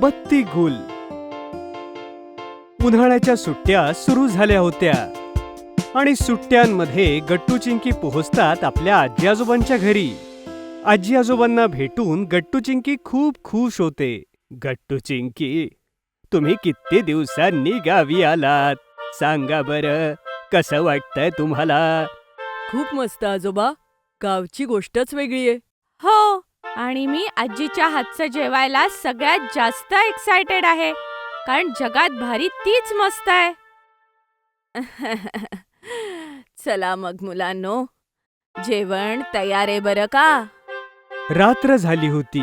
बत्ती गुल. उन्हाळ्याच्या सुट्ट्या सुरू झाल्या होत्या आणि सुट्ट्यांमध्ये गट्टू चिंकी पोहोचतात आपल्या आजी आजोबांच्या घरी. आजी आजोबांना भेटून गट्टू चिंकी खूप खुश होते. गट्टू चिंकी, तुम्ही किती दिवसांनी गावी आलात, सांगा बरं, कसं वाटतंय तुम्हाला? खूप मस्त आजोबा, गावची गोष्टच वेगळी आहे. हो, आणि मी आजीच्या हातचं जेवायला सगळ्यात जास्त एक्सायटेड आहे, कारण जगात भारी तीच मस्त आहे. चला मग मुलांनो, जेवण तयार आहे बरं का? रात्र झाली होती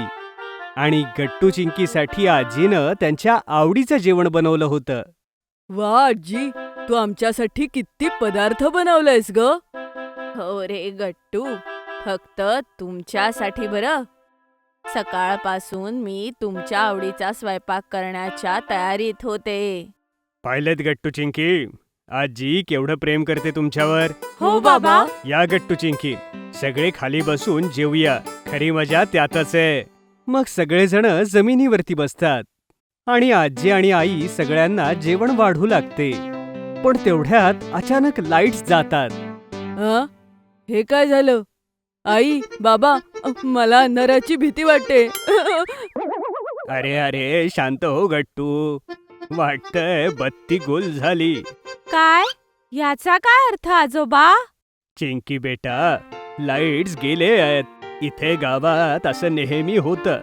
आणि गट्टू चिंकीसाठी आजीनं त्यांच्या आवडीचं जेवण बनवलं होतं. वा आजी, तू आमच्यासाठी किती पदार्थ बनवलेस ग. हो रे गट्टू, फक्त तुमच्यासाठी बरं. सकाळपासून मी तुमच्या आवडीचा स्वयंपाक करण्याच्या तयारीत होते. पाहिलेत गट्टू चिंकी, आजी केवढं प्रेम करते तुमच्यावर. हो बाबा. या गट्टू चिंकी, सगळे खाली बसून जेवूया, खरी मजा त्यातच आहे. मग सगळेजण जमिनीवरती बसतात आणि आजी आणि आई सगळ्यांना जेवण वाढू लागते. पण तेवढ्यात अचानक लाईट्स जातात. हे काय झालं? आई, बाबा, मला अंधाराची भीती वाटते. अरे अरे, शांत हो गट्टू, वाटतंय बत्ती गुल झाली. काय? याचा काय अर्थ आजोबा? चिंकी बेटा, लाईट्स गेले आहेत. इथे गावात असं नेहमी होतं,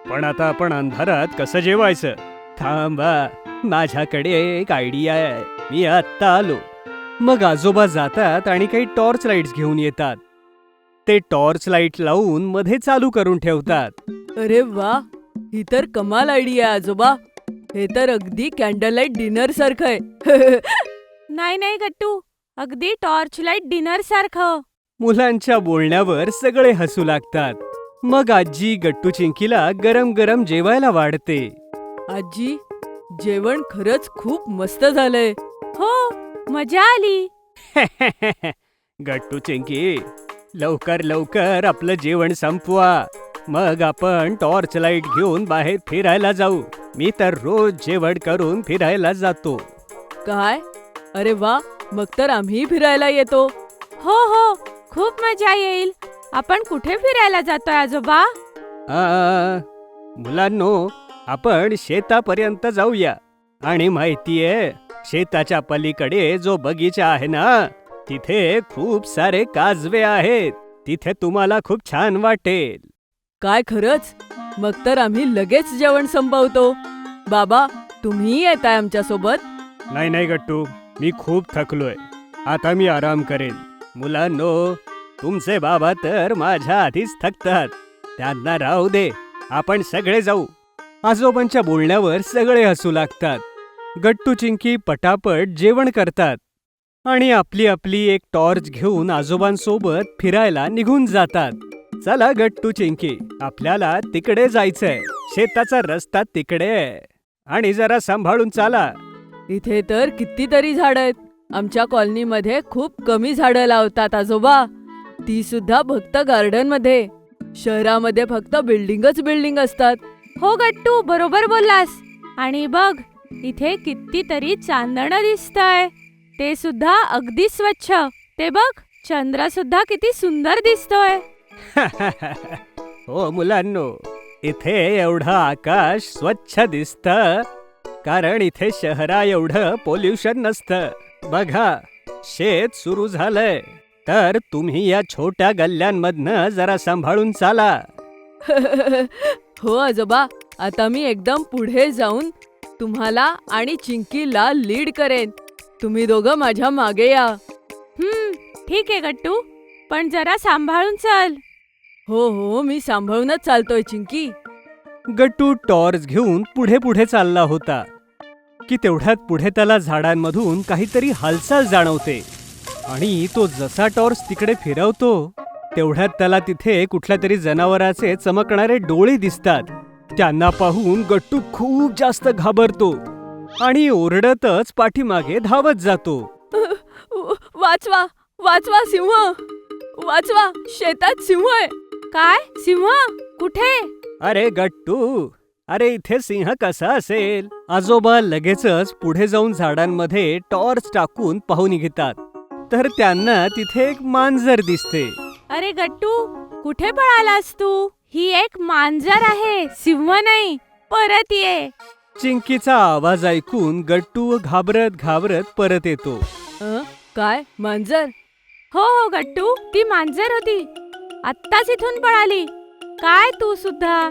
पण आता आपण अंधारात कसं जेवायचं? थांबा, माझ्याकडे एक आयडिया आहे, मी आत्ता आलो. मग आजोबा जातात आणि काही टॉर्च लाईट्स घेऊन येतात. ते टॉर्च लाईट लावून मध्ये चालू करून ठेवतात. अरे वा, ही तर कमाल आयडिया आहे आजोबा. हे तर अगदी कॅन्डल लाईट डिनर सारखं आहे. नाही नाही गट्टू, अगदी टॉर्च लाईट डिनर सारखं. मुलांच्या बोलण्यावर सगळे हसू लागतात. मग आजी गट्टू चिंकीला गरम गरम जेवायला वाढते. आजी, जेवण खरंच खूप मस्त झालंय. हो, मजा आली. गट्टू चिंकी, लवकर लवकर आपलं जेवण संपवा, मग आपण टॉर्च लाईट घेऊन बाहेर फिरायला जाऊ. मी तर रोज जेवण करून फिरायला जातो. काय? अरे वा, मग तर आम्ही फिरायला येतो. हो हो, खूप मजा येईल. आपण कुठे फिरायला जातोय आजोबा? मुलांनो, आपण शेतापर्यंत जाऊया. आणि माहितीये, शेताच्या पलीकडे जो बगीचा आहे ना, तिथे खूप सारे काजवे आहेत. तिथे तुम्हाला खूप छान वाटेल. काय खरंच? मग तर आम्ही लगेच जेवण संपवतो. बाबा, तुम्ही येताय आमच्या सोबत? नाही नाही गट्टू, मी खूप थकलोय, आता मी आराम करेन. मुलांनो, तुमचे बाबा तर माझ्या आधीच थकतात, त्यांना राहू दे, आपण सगळे जाऊ. आजोबांच्या बोलण्यावर सगळे हसू लागतात. गट्टू चिंकी पटापट जेवण करतात आणि आपली आपली एक टॉर्च घेऊन आजोबांसोबत फिरायला निघून जातात. चला गट्टू चिंकी, आपल्याला तिकडे जायचंय. शेताचा रस्ता तिकडे आहे आणि जरा सांभाळून चाला. इथे तर कितीतरी झाडं आहेत. आमच्या कॉलनीमध्ये खूप कमी झाडं लावतात आजोबा, ती सुद्धा फक्त गार्डन मध्ये. शहरामध्ये फक्त बिल्डिंगच बिल्डिंग असतात. हो गट्टू, बरोबर बोललास. आणि बघ, इथे कितीतरी चांदणं दिसतंय, ते सुद्धा अगदी स्वच्छ. ते बघ, चंद्र सुद्धा किती सुंदर दिसतोय. हो मुलांनो, इथे एवढं आकाश स्वच्छ दिसतं कारण इथे शहरा एवढं पोल्युशन नसतं. बघा, शेत सुरू झालंय, तर तुम्ही या छोट्या गल्ल्यांमधनं जरा सांभाळून चाला. हो आजोबा, आता मी एकदम पुढे जाऊन तुम्हाला आणि चिंकीला लीड करेन. तुम्ही दोघं माझ्या मागे या. ठीक आहे गट्टू, पण जरा सांभाळून चल. हो हो, मी सांभाळूनच चालतोय चिंकी. गट्टू टॉर्च घेऊन पुढे पुढे चालला होता की तेवढ्यात पुढे त्याला झाडांमधून काहीतरी हालचाल जाणवते आणि तो जसा टॉर्च तिकडे फिरवतो तेवढ्यात त्याला तिथे कुठल्या तरी जनावराचे चमकणारे डोळे दिसतात. त्यांना पाहून गट्टू खूप जास्त घाबरतो आणि ओरडतच पाठीमागे धावत जातो. वाचवा, वाचवा, सिंह वाचवा, शेतात सिंह आहे. काय? सिंह? कुठे? अरे गट्टू, अरे इथे सिंह कसा असेल? आजोबा लगेचच पुढे जाऊन झाडांमध्ये टॉर्च टाकून पाहून निघतात. तर त्यांना तिथे एक मांजर दिसते. अरे गट्टू, कुठे पळालास तू? ही एक मांजर आहे, सिंह नाही. परत ये. चिंकीचा आवाज ऐकून गट्टू घाबरत घाबरत परत येतो. काय मांजर? हो हो गट्टू, ती मांजर होती. आत्ताच इथून पळाली. काय तू सुद्धा?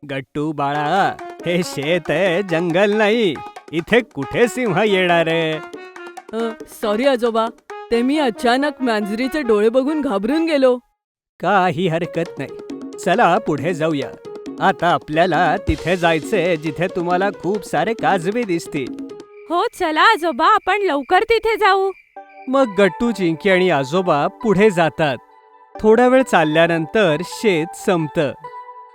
गट्टू बाळा, हे शेत आहे, जंगल नाही. इथे कुठे सिंह येणार आहे? सॉरी आजोबा, ते मी अचानक मांजरीचे डोळे बघून घाबरून गेलो. काही हरकत नाही. चला पुढे जाऊया. आता आपल्याला तिथे जायचंय जिथे तुम्हाला खूप सारे काजवे दिसतील. हो चला आजोबा, आपण लवकर तिथे जाऊ. मग गट्टू, चिंकी आणि आजोबा पुढे जातात. थोडा वेळ चालल्यानंतर शेत संपतं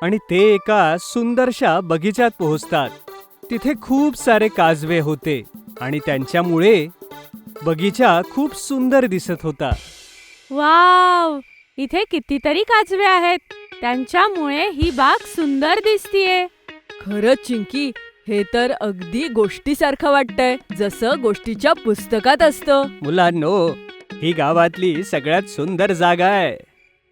आणि ते एका सुंदरशा बगीच्यात पोहोचतात. तिथे खूप सारे काजवे होते आणि त्यांच्यामुळे बगीचा खूप सुंदर दिसत होता. वाव, इथे कितीतरी काजवे आहेत. त्यांच्यामुळे ही बाग सुंदर दिसतीये. खरंच चिंकी, हे तर अगदी गोष्टीसारखं वाटतंय, जसं गोष्टीच्या पुस्तकात असतं. मुलांनो, ही गावातली सगळ्यात सुंदर जागा आहे.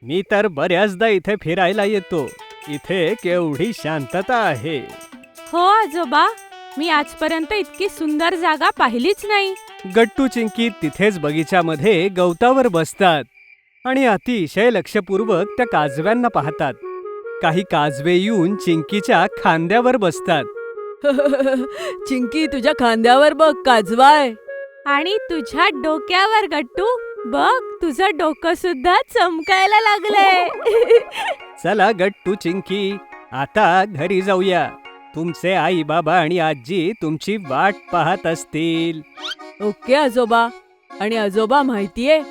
मी तर बऱ्याचदा इथे फिरायला येतो. इथे केवढी शांतता आहे. हो आजोबा, मी आजपर्यंत इतकी सुंदर जागा पाहिलीच नाही. गट्टू, चिंकी तिथेच बगीच्यामध्ये गवतावर बसतात आणि अतिशय लक्षपूर्वक त्या काजव्यांना पाहतात. काही काजवे येऊन चिंकीच्या खांद्यावर बसतात. चिंकी, तुझ्या खांद्यावर बघ, काजवा आहे. आणि तुझ्या डोक्यावर गट्टू, बघ तुझं डोकं सुद्धा चमकायला लागलंय. चला गट्टू, चिंकी, आता घरी जाऊया. तुमचे आई बाबा आणि आजी तुमची वाट पाहत असतील. ओके आजोबा. आणि आजोबा, माहितीये,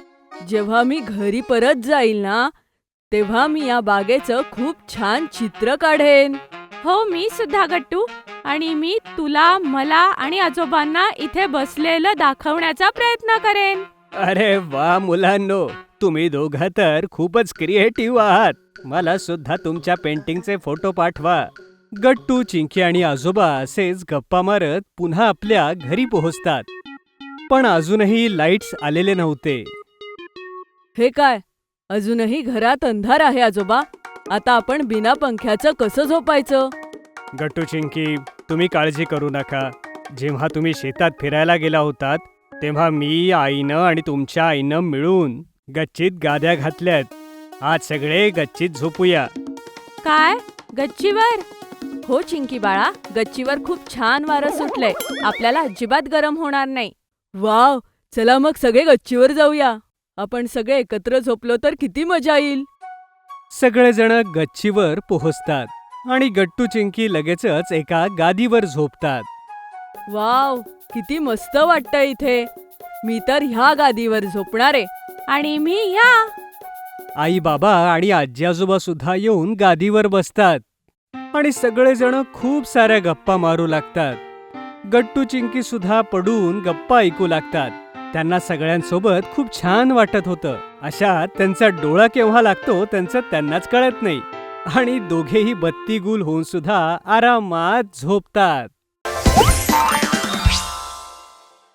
जेव्हा मी घरी परत जाईल ना, तेव्हा मी या बागेचं खूप छान चित्र काढेन. हो, मी सुद्धा गट्टू. आणि मी तुला, मला आणि आजोबांना इथे बसलेलं दाखवण्याचा प्रयत्न करेन. अरे वा मुलांनो, तुम्ही दोघं तर खूपच क्रिएटिव्ह आहात. मला सुद्धा तुमच्या पेंटिंगचे फोटो पाठवा. गट्टू, चिंकी आणि आजोबा असेच गप्पा मारत पुन्हा आपल्या घरी पोहोचतात. पण अजूनही लाईट्स आलेले नव्हते. हे काय, अजूनही घरात अंधार आहे आजोबा. आता आपण बिना पंख्याचं कसं झोपायचं? गट्टू, चिंकी, तुम्ही काळजी करू नका. जेव्हा तुम्ही शेतात फिरायला गेला होतात तेव्हा मी, आईनं आणि तुमच्या आईनं मिळून गच्चीत गाद्या घातल्यात. आज सगळे गच्चीत झोपूया. काय, गच्चीवर? हो चिंकी बाळा, गच्चीवर खूप छान वारं सुटलंय. आपल्याला अजिबात गरम होणार नाही. वाव, चला मग सगळे गच्चीवर जाऊया. आपण सगळे एकत्र झोपलो तर किती मजा येईल. सगळेजण गच्चीवर पोहोचतात आणि गट्टू, चिंकी लगेचच एका गादीवर झोपतात. वाव, किती मस्त वाटतंय इथे. मी तर ह्या गादीवर झोपणार आहे. आणि मी ह्या. आई बाबा आणि आजी आजोबा सुद्धा येऊन गादीवर बसतात आणि सगळेजण खूप साऱ्या गप्पा मारू लागतात. गट्टू, चिंकी सुद्धा पडून गप्पा ऐकू लागतात. त्यांना सगळ्यांसोबत खूप छान वाटत होतं. अशात त्यांचा डोळा केव्हा लागतो त्यांनाच कळत नाही आणि दोघेही बत्ती गुल होऊन सुद्धा आरामात झोपतात.